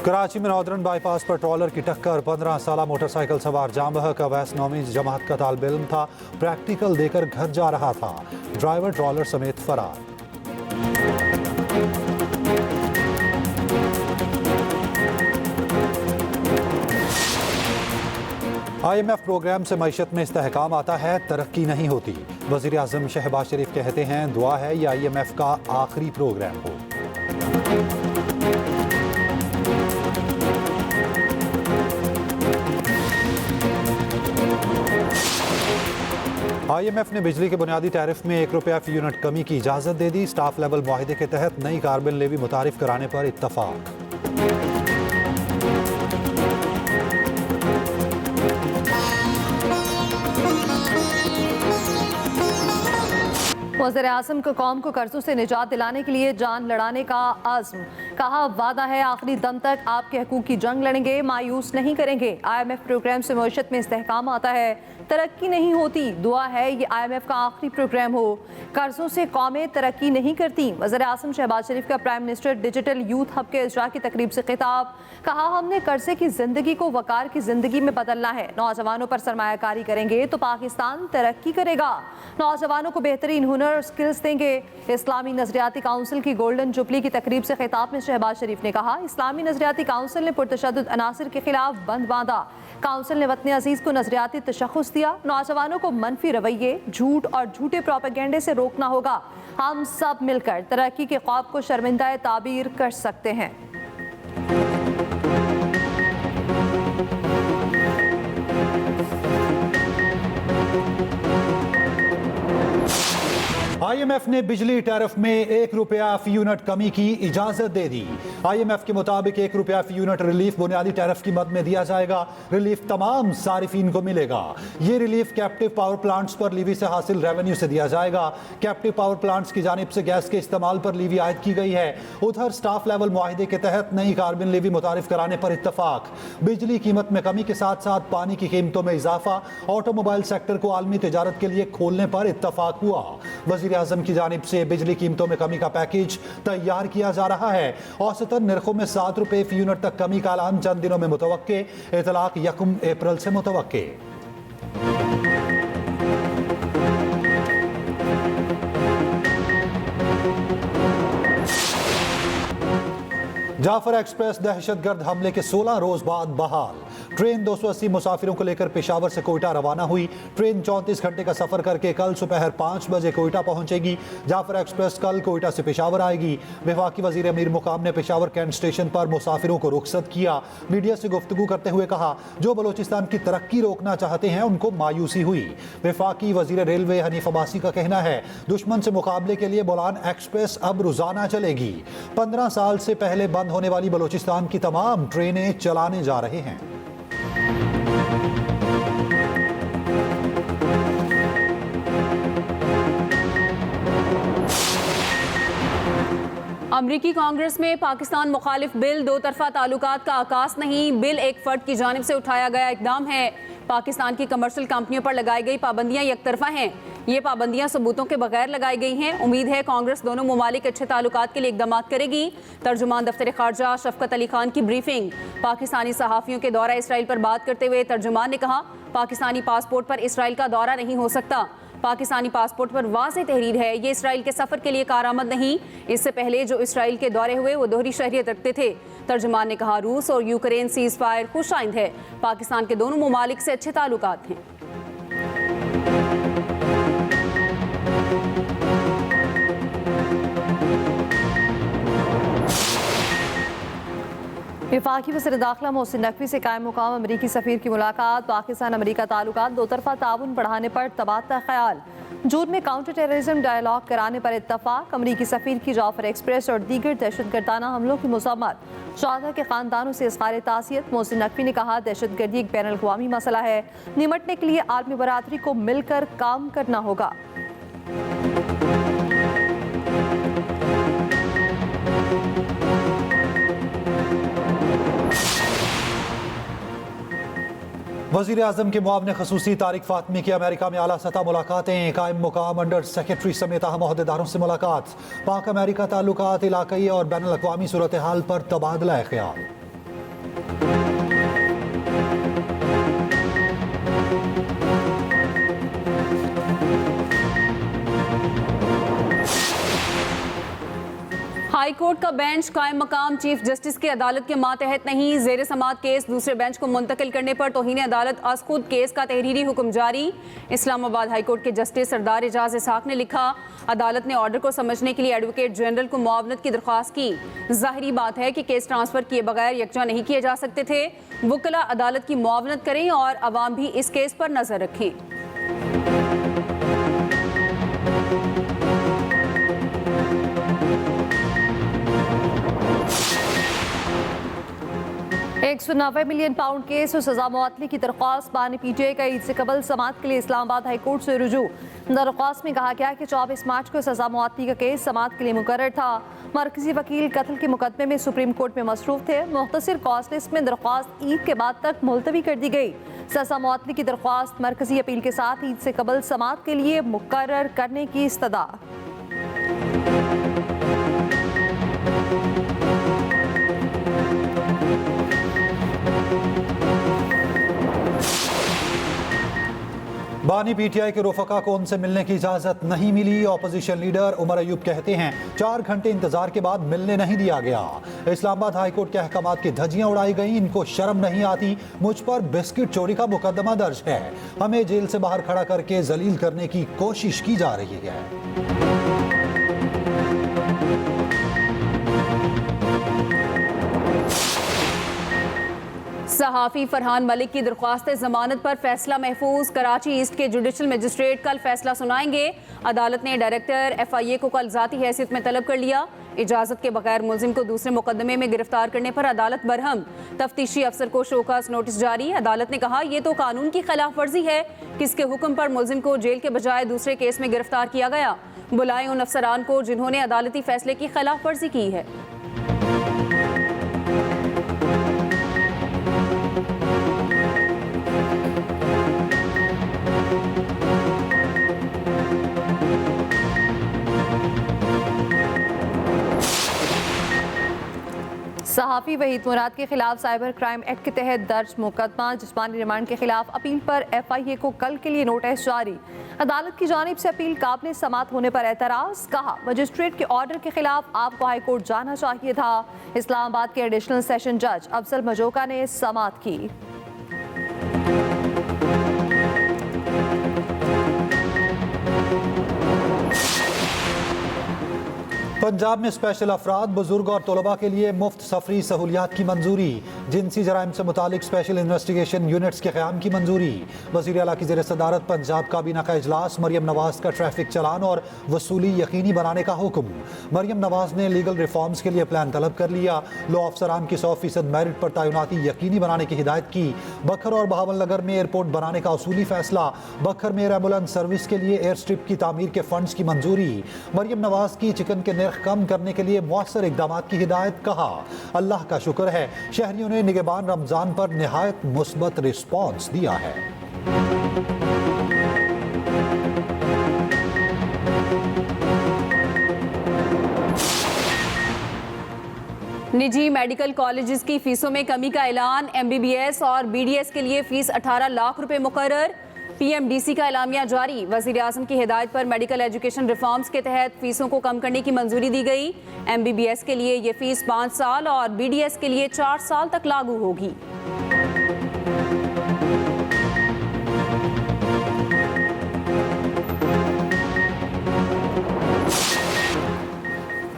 कराची में northern bypass पर trawler की टक्कर, 15 साला मोटरसाइकिल सवार जाम बहक अवैस नौवीं जमात का तालिब इल्म था, प्रैक्टिकल देकर घर जा रहा था, ड्राइवर ट्रॉलर समेत फरार। IMF प्रोग्राम से मईशत में इस्तेहकाम आता है, तरक्की नहीं होती। वज़ीर आज़म शहबाज शरीफ कहते हैं दुआ है ये IMF का आखिरी प्रोग्राम हो। IMF ने बिजली के बुनियादी टैरिफ में ₹1 फी यूनिट कमी की इजाज़त दे दी। स्टाफ लेवल मुआहिदे के तहत नई कार्बन लेवी मुतारिफ कराने पर इत्तफाक। वज़ीर आज़म को कौम को कर्जों से निजात दिलाने के लिए जान लड़ाने का आज़्म, कहा वादा है आखिरी दम तक आपके हकूक़ की जंग लड़ेंगे, मायूस नहीं करेंगे। IMF प्रोग्राम से मईशत में इस्तेहकाम आता है, तरक्की नहीं होती, दुआ है ये IMF का आखिरी प्रोग्राम हो। कर्जों से कौमें तरक्की नहीं करती। वज़ीर आज़म शहबाज शरीफ का prime minister digital youth hub के इजरा की तकरीब से खिताब, कहा हमने कर्जे की जिंदगी को वकार की जिंदगी में बदलना है। नौजवानों पर सरमायाकारी करेंगे तो पाकिस्तान तरक्की करेगा। नौजवानों को बेहतरीन हुनर और स्किल्स देंगे। इस्लामी नजरियाती काउंसिल की गोल्डन जुबली की तकरीब से खिताब में शहबाज शरीफ ने कहा इस्लामी नजरियाती काउंसिल ने पुरतशद्दुद अनासिर के खिलाफ बंद बांधा। काउंसिल ने वतन अजीज को नजरियाती तशख़्ख़ुस दिया। नौजवानों को मनफी रवैये, झूठ और झूठे प्रोपेगेंडे से रोकना होगा। हम सब मिलकर तरक्की के ख्वाब को शर्मिंदा ताबीर कर सकते हैं। IMF ने बिजली टैरिफ में ₹1 फी यूनिट कमी की इजाजत दे दी। IMF के मुताबिक ₹1 फी यूनिट रिलीफ बुनियादी टैरिफ की मद में दिया जाएगा। रिलीफ तमाम सारिफीन को मिलेगा। ये रिलीफ कैप्टिव पावर प्लांट्स पर लीवी से हासिल रेवेन्यू से दिया जाएगा। कैप्टिव पावर प्लांट्स की जानिब से गैस के इस्तेमाल पर लीवी आयद की गई है। उधर स्टाफ लेवल मुआहिदे के तहत नई कार्बन लीवी मुतारिफ कराने पर इत्तफाक। बिजली कीमत में कमी के साथ साथ पानी की कीमतों में इजाफा, ऑटोमोबाइल सेक्टर को आलमी तिजारत के लिए खोलने पर इत्तफाक हुआ। वज़ीर आज़म की जानिब से बिजली कीमतों में कमी का पैकेज तैयार किया जा रहा है। औसतन निर्खों में ₹7 फी यूनिट तक कमी का ऐलान चंद दिनों में मुतवक्के। इतलाक 1 अप्रैल से मुतवक्के। जाफर एक्सप्रेस दहशतगर्द हमले के 16 रोज बाद बहाल। ट्रेन 280 मुसाफिरों को लेकर पेशावर से कोयटा रवाना हुई। ट्रेन 34 घंटे का सफर करके कल सुपहर 5 बजे कोयटा पहुंचेगी। जाफर एक्सप्रेस कल कोयटा से पेशावर आएगी। वफाकी वजीर अमीर मुकाम ने पेशावर कैंट स्टेशन पर मुसाफिरों को रुखसत किया। मीडिया से गुफ्तगू करते हुए कहा जो बलोचिस्तान की तरक्की रोकना चाहते हैं उनको मायूसी हुई। वफाकी वजीर रेलवे हनीफ अब्बासी का कहना है दुश्मन से मुकाबले के लिए बोलान एक्सप्रेस अब रोजाना चलेगी। 15 साल से पहले बंद होने वाली बलोचिस्तान की तमाम ट्रेनें चलाने जा रहे हैं। अमरीकी कांग्रेस में पाकिस्तान मुखालिफ बिल दो तरफा ताल्लुकात का आकाश नहीं, बिल एक फर्द की जानिब से उठाया गया इकदाम है। पाकिस्तान की कमर्शियल कंपनियों पर लगाई गई पाबंदियां एक तरफा हैं। ये पाबंदियां सबूतों के बगैर लगाई गई हैं। उम्मीद है कांग्रेस दोनों ममालिक अच्छे ताल्लुकात के लिए इकदाम करेगी। तर्जुमान दफ्तर खारजा शफकत अली खान की ब्रीफिंग। पाकिस्तानी सहाफ़ियों के दौरा इसराइल पर बात करते हुए तर्जुमान ने कहा पाकिस्तानी पासपोर्ट पर इसराइल का दौरा नहीं हो सकता। पाकिस्तानी पासपोर्ट पर वाज़ेह तहरीर है ये इसराइल के सफ़र के लिए कारआमद नहीं। इससे पहले जो इसराइल के दौरे हुए वो दोहरी शहरियत रखते थे। तर्जुमान ने कहा रूस और यूक्रेन सीज़ फायर खुश आइंद है। पाकिस्तान के दोनों ममालिक से अच्छे ताल्लुकात हैं। वफाकी वज़ीर दाखिला मोहसिन नकवी से कायम मुकाम अमरीकी सफ़ीर की मुलाकात। पाकिस्तान अमरीका ताल्लुकात दो तरफा ताउन बढ़ाने पर तबादला ख्याल। जून में काउंटर टेररिज्म डायलॉग कराने पर इत्तफाक। अमरीकी सफ़ीर की जाफर एक्सप्रेस और दीगर दहशतगर्दाना हमलों की मज़म्मत। शहादा के ख़ानदानों से इज़हार ताज़ियत। मोहसिन नकवी ने कहा दहशतगर्दी एक बैनुल अक़वामी मसला है, निमटने के लिए आलमी बरादरी को मिलकर काम करना होगा। वज़ीर आज़म के मुआविन ख़ुसूसी तारिक फ़ातमी की अमेरिका में आला सतह मुलाकातें। कायम मुकाम अंडर सेक्रेटरी समेत अहम ओहदेदारों से मुलाकात। पाक अमेरिका ताल्लुकात, इलाक़ाई और बैनुल अक़वामी सूरत हाल पर तबादला ख्याल। हाई कोर्ट का बेंच कायम मकाम चीफ जस्टिस की अदालत के मातहत नहीं, जेर समात केस दूसरे बेंच को मुंतकिल करने पर तौहीन अदालत अज खुद केस का तहरीरी हुक्म जारी। इस्लामाबाद हाई कोर्ट के जस्टिस सरदार एजाज इसहाक ने लिखा, अदालत ने ऑर्डर को समझने के लिए एडवोकेट जनरल को मुआवनत की दरख्वास्त की। जाहिरी बात है कि केस ट्रांसफर किए बगैर यकजा नहीं किए जा सकते थे। वकला अदालत की मुआवनत करें और अवाम भी इस केस पर नजर रखें। £190 मिलियन केस और सजा मुअत्तली की दरख्वास्त बानी PTI का ईद से कबल समात के लिए इस्लामाबाद हाई कोर्ट से रुजू। दरख्वास्त में कहा गया कि 24 मार्च को सजा मुअत्तली का केस समात के लिए मुकर्रर था। मरकजी वकील कत्ल के मुकदमे में सुप्रीम कोर्ट में मसरूफ थे। मुख्तसर कॉज लिस्ट में दरख्वास्त ईद के बाद तक मुलतवी कर दी गई। सजा मुअत्तली की दरख्वास्त मरकजी अपील के साथ ईद से कबल समात के लिए मुकर्रर करने की इस्तदा। बानी PTI के रफ़का को उनसे मिलने की इजाज़त नहीं मिली। अपोजिशन लीडर उमर अयूब कहते हैं 4 घंटे इंतजार के बाद मिलने नहीं दिया गया। इस्लामाबाद हाई कोर्ट के अहकामात की धज्जियां उड़ाई गई। इनको शर्म नहीं आती, मुझ पर बिस्किट चोरी का मुकदमा दर्ज है। हमें जेल से बाहर खड़ा करके जलील करने की कोशिश की जा रही है। सहाफ़ी फरहान मलिक की दरख्वास्त जमानत पर फैसला महफूज। कराची ईस्ट के जुडिशल मजिस्ट्रेट कल फैसला सुनाएंगे। अदालत ने डायरेक्टर FIA को कल ज़ाती हैसियत में तलब कर लिया। इजाज़त के बगैर मुलजिम को दूसरे मुकदमे में गिरफ्तार करने पर अदालत बरहम। तफ्तीशी अफसर को शोकास नोटिस जारी। अदालत ने कहा, यह तो कानून की खिलाफ वर्जी है। किसके हुक्म पर मुलजिम को जेल के बजाय दूसरे केस में गिरफ्तार किया गया? बुलाएं उन अफसरान को जिन्होंने अदालती फैसले की खिलाफ वर्जी की है। सहाफ़ी वहीद मुराद के खिलाफ साइबर क्राइम एक्ट के तहत दर्ज मुकदमा जिस्मानी रिमांड के खिलाफ अपील पर FIA को कल के लिए नोटिस जारी। अदालत की जानिब से अपील काबिल समात होने पर एतराज़। कहा, मजिस्ट्रेट के ऑर्डर के खिलाफ आपको हाई कोर्ट जाना चाहिए था। इस्लामाबाद के एडिशनल सेशन जज अफजल मजोका ने समात की। पंजाब में स्पेशल अफराद, बुजुर्ग और तलबा के लिए मुफ्त सफरी सहूलियात की मंजूरी। जिनसी जराइम से मुतालिक स्पेशल इन्वेस्टिगेशन यूनिट्स के क़याम की मंजूरी। वज़ीर आला की ज़ेर सदारत पंजाब काबीना का इजलास। मरियम नवाज का ट्रैफिक चलान और वसूली यकीनी बनाने का हुक्म। मरियम नवाज ने लीगल रिफॉर्म्स के लिए प्लान तलब कर लिया। लॉ अफसरान की 100% मेरिट पर तैनाती यकीनी बनाने की हिदायत की। बखर और बहावल नगर में एयरपोर्ट बनाने का उसूली फैसला। बखर में एम्बुलेंस सर्विस के लिए एयर स्ट्रिप की तामीर के फंड्स की मंजूरी। मरियम नवाज की चिकन के कम करने के लिए मौसर इकदाम की हिदायत। कहा, अल्लाह का शुक्र है शहरियों ने निगहबान रमजान पर निहायत मुस्बत रिस्पॉन्स दिया है। निजी मेडिकल कॉलेजेस की फीसों में कमी का ऐलान। MBBS और BDS के लिए फीस 18 लाख रुपए मुकर्रर। PMDC का एलामिया जारी। वज़ीर आज़म की हिदायत पर मेडिकल एजुकेशन रिफॉर्म्स के तहत फीसों को कम करने की मंजूरी दी गई। MBBS के लिए ये फीस 5 साल और BDS के लिए 4 साल तक लागू होगी।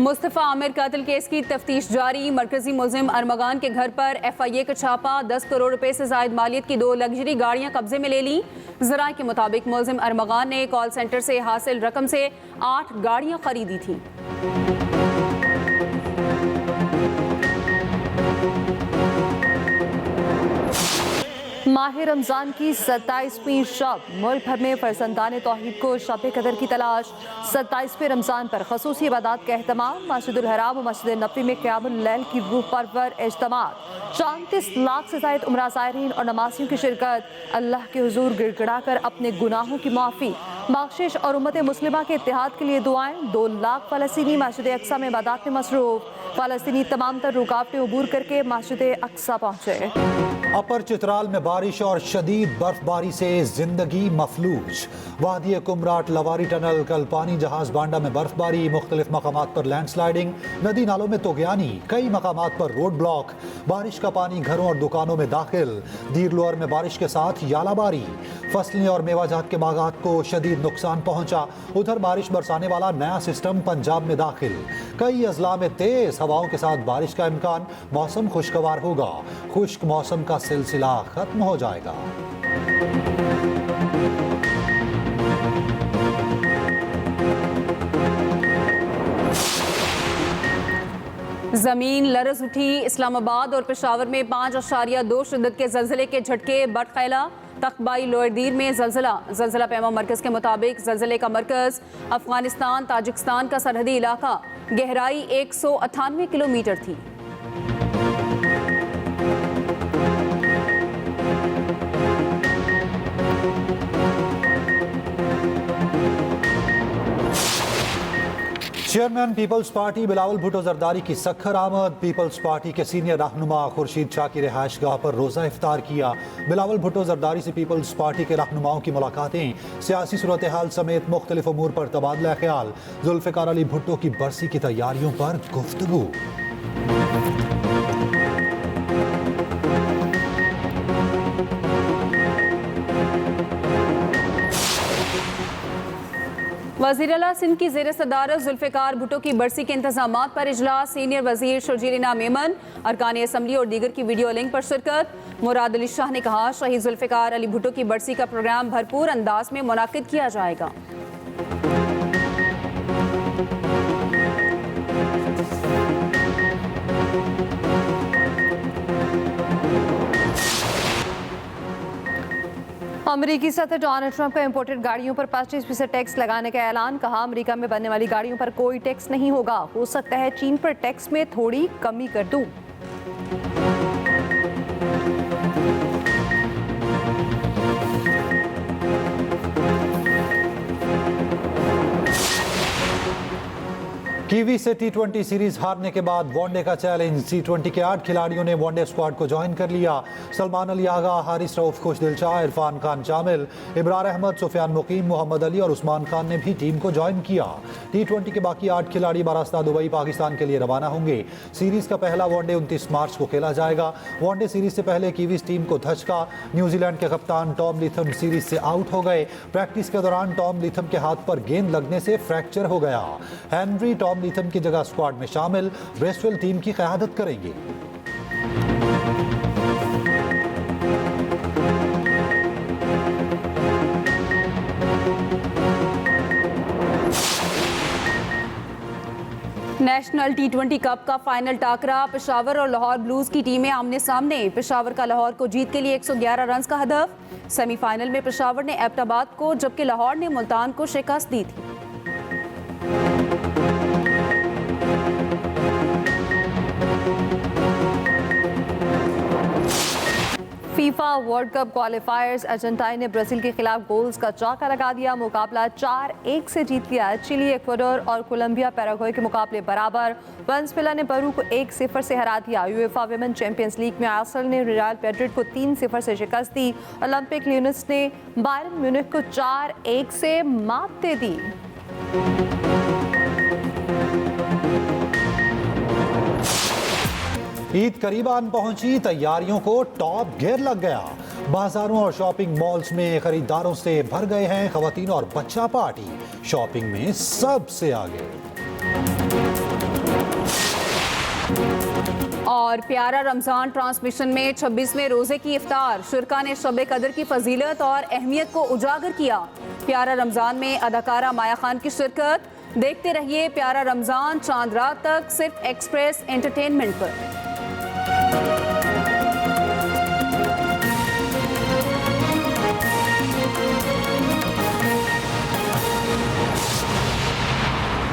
मुस्तफ़ा आमिर कत्ल केस की तफ्तीश जारी। मरकजी मुलजिम अरमगान के घर पर FIA का छापा। 10 करोड़ रुपए से जायद मालियत की 2 लग्जरी गाड़ियां कब्जे में ले ली। ज़राए के मुताबिक मुलजिम अरमगान ने कॉल सेंटर से हासिल रकम से 8 गाड़ियां खरीदी थी। माह रमज़ान की 27वीं शब। मुल्क भर में फरजंदान तौहीद को शब कदर की तलाश। 27वें रमज़ान पर खसूसी इबादत का एहतमाम। मस्जिदुल हराम और मस्जिद नबवी में क़यामुल लैल की रूह परवर इज्तिमात। 34 लाख से ज़ायद उम्रा ज़ायरीन और नमाजियों की शिरकत। अल्लाह के हुजूर गिड़गिड़ा कर अपने गुनाहों की माफ़ी, बख्शिश और उम्मत मुस्लिमा के इत्तेहाद के लिए दुआएं। 2 लाख फ़लस्तीनी मस्जिद अक्सा में इबादत में मसरूफ। फ़लस्तीनी तमाम तर रुकावटें अबूर करके मस्जिद अक्सा पहुंचे। अपर चित्राल में बारिश और शदीद बर्फबारी से जिंदगी मफलूज। वादी कुमराट लवारी टनल कल पानी जहाज बांडा में बर्फबारी, मुख्तलिफ मकामात पर लैंडस्लाइडिंग, नदी नालों में तोगयानी, कई मकामात पर रोड ब्लॉक, बारिश का पानी घरों और दुकानों में दाखिल। दीर लोअर में बारिश के साथ यालाबारी, फसलें और मेवाजात के बागात को शदीद नुकसान पहुंचा। उधर बारिश बरसाने वाला नया सिस्टम पंजाब में दाखिल। कई अजला में तेज हवाओं के साथ बारिश का इम्कान, मौसम खुशगवार होगा। खुश्क मौसम का सिलसिला खत्म हो जाएगा। जमीन लरज उठी। इस्लामाबाद और पेशावर में 5.2 शिद्दत के जल्जले के झटके बटखैला। तख्तबाई लोअर दीर में जल्जला पैमा मरकज के मुताबिक जल्जले का मरकज अफगानिस्तान ताजिकिस्तान का सरहदी इलाका, गहराई 198 किलोमीटर थी। चेयरमैन पीपल्स पार्टी बिलावल भुट्टो जरदारी की सख्खर आमद। पीपल्स पार्टी के सीनियर रहनुमा खुर्शीद शाह की रिहाइश गाह पर रोज़ा इफ्तार किया। बिलावल भुट्टो जरदारी से पीपल्स पार्टी के रहनुमाओं की मुलाकातें, सियासी सूरत हाल समेत मुख्तलिफ उमूर पर तबादला ख्याल। जुल्फ़िकार अली भुट्टो की बरसी की तैयारियों पर गुफ्तगू। वज़ीर आला सिंध की ज़ेर सदारत जुल्फ़िकार भुट्टो की बरसी के इंतज़ामात पर इजलास। सीनियर वज़ीर शर्जील इनाम मेमन, अरकान असम्बली और दीगर की वीडियो लिंक पर शिरकत। मुराद अली शाह ने कहा, शहीद जुल्फ़िकार अली भुट्टो की बरसी का प्रोग्राम भरपूर अंदाज में मुनाकिद किया जाएगा। अमेरिकी सदर डोनाल्ड ट्रंप का इंपोर्टेड गाड़ियों पर 25% टैक्स लगाने का ऐलान। कहा, अमेरिका में बनने वाली गाड़ियों पर कोई टैक्स नहीं होगा। हो सकता है चीन पर टैक्स में थोड़ी कमी कर दूं। कीवी से टी20 सीरीज हारने के बाद वनडे का चैलेंज। टी20 के 8 खिलाड़ियों ने वनडे स्क्वाड को ज्वाइन कर लिया। सलमान अली आगा, हारिस रऊफ खुशदिल शाह, इरफान खान शामिल, इब्रार अहमद, सुफियान मुकीम, मोहम्मद अली और उस्मान खान ने भी टीम को ज्वाइन किया। टी20 के बाकी 8 खिलाड़ी बरास्ता दुबई पाकिस्तान के लिए रवाना होंगे। सीरीज का पहला वनडे 29 मार्च को खेला जाएगा। वनडे सीरीज से पहले कीवीज टीम को धचका। न्यूजीलैंड के कप्तान टॉम लीथम सीरीज से आउट हो गए। प्रैक्टिस के दौरान टॉम लीथम के हाथ पर गेंद लगने से फ्रैक्चर हो गया। हेनरी टॉम लीथम की जगह स्क्वाड में शामिल, ब्रेसवेल टीम की क़यादत करेंगे। नेशनल टी20 कप का फाइनल टाकरा। पेशावर और लाहौर ब्लूज की टीमें आमने सामने। पेशावर का लाहौर को जीत के लिए 111 रन का हदफ। सेमीफाइनल में पेशावर ने एबटाबाद को, जबकि लाहौर ने मुल्तान को शिकस्त दी थी। फीफा वर्ल्ड कप क्वालिफायर्स, अर्जेंटाइन ने ब्राजील के खिलाफ गोल्स का चौका लगा दिया। मुकाबला 4-1 से जीत लिया। चिली, इक्वाडोर और कोलंबिया पैराग्वे के मुकाबले बराबर। वेनेजुएला ने पेरू को 1-0 से हरा दिया। यूएफा विमेन चैंपियंस लीग में आर्सेनल ने रियल मैड्रिड को 3-0 से शिकस्त दी। ओलंपिक लियोनेस ने बायरन म्यूनिख को 4-1 से मात दे दी। ईद करीबान पहुंची, तैयारियों को टॉप गियर लग गया। बाजारों और शॉपिंग मॉल्स में खरीदारों से भर गए हैं। खवातीन और बच्चा पार्टी शॉपिंग में सबसे आगे। और प्यारा रमजान ट्रांसमिशन में 26वें रोजे की इफ्तार। शुरका ने शब कदर की फजीलत और अहमियत को उजागर किया। प्यारा रमजान में अदाकारा माया खान की शिरकत। देखते रहिए प्यारा रमजान चांद रात तक, सिर्फ एक्सप्रेस एंटरटेनमेंट पर।